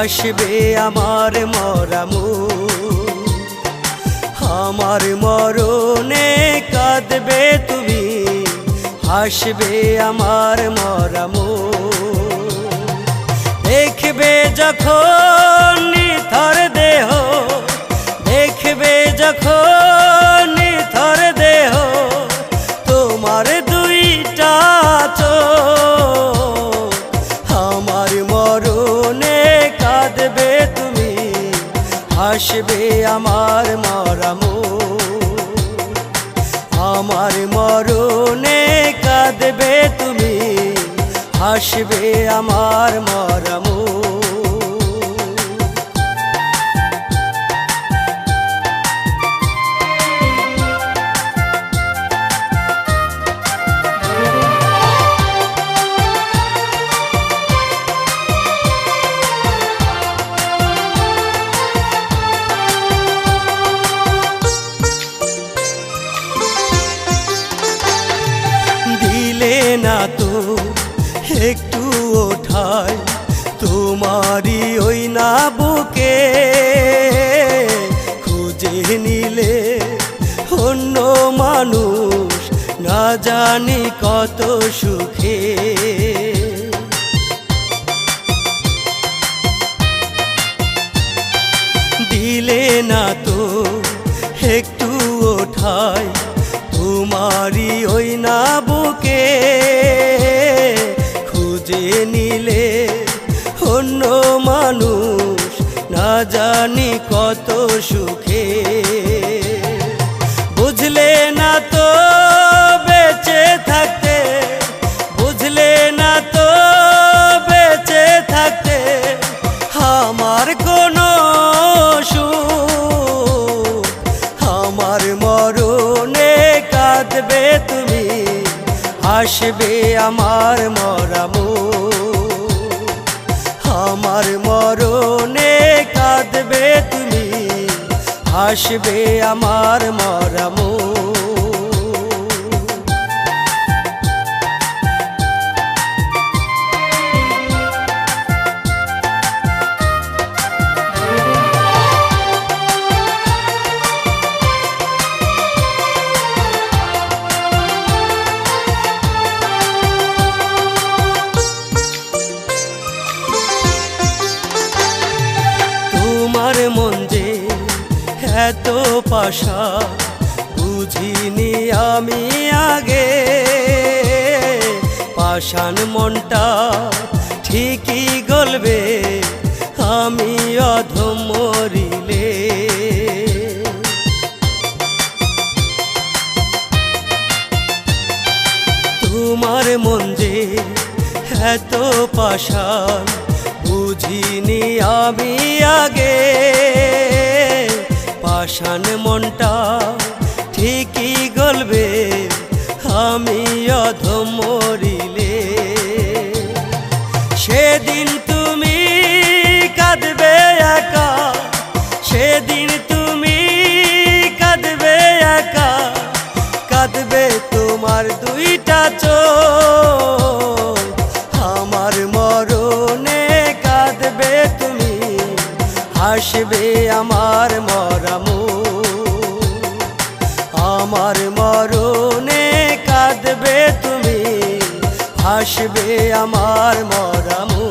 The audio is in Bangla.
হাসবে আমার মরামু। আমার মরণে কাঁদবে তুমি, হাসবে আমার মরামু। দেখবে যখন নিথর দেহ, দেখবে যখন নিথর দেহ, তোমার দুইটা চোখ। আমার মরণে কাঁদবে তুমি, হাসবে আমার মরামু। আমার মরণে কাঁদবে তুমি, হাসবে আমার মরামু। দিলে না তো একটু ওঠায় তোমারি ওই না বুকে, খুঁজে নিলে অন্য মানুষ না জানি কত সুখে। দিলে না তো একটু ওঠায় তোমারি ওই না বুকে, খুঁজে নিলে অন্য মানুষ না জানি কত সুখে। বুঝলে না তো বেঁচে থাকতে, বুঝলে না তো বেঁচে থাকতে আমার কোনো সুখ। আমার মরণে কাঁদবে তুমি, হাসবে আমার মরামু। আমার মরণে কাঁদবে তুমি, হাসবে আমার মরামু। তোমার মন যে এত পাশা বুঝিনি আমি আগে, পাষাণ মনটা ঠিকই গলবে আমি অধম মরিলে। তোমার মন যে এত পাষাণ বুঝিনি আমি আগে, পাষাণ মনটা ঠিকই গলবে আমি অধম মরিলে। সেদিন তুমি কাঁদবে একা, সেদিন তুমি কাঁদবে একা, কাঁদবে তোমার দুইটা চোখ। আমার মরণে কাঁদবে তুমি, হাসবে আমার মরামু। আমার মরণে কাঁদবে তুমি, হাসবে আমার মরামু।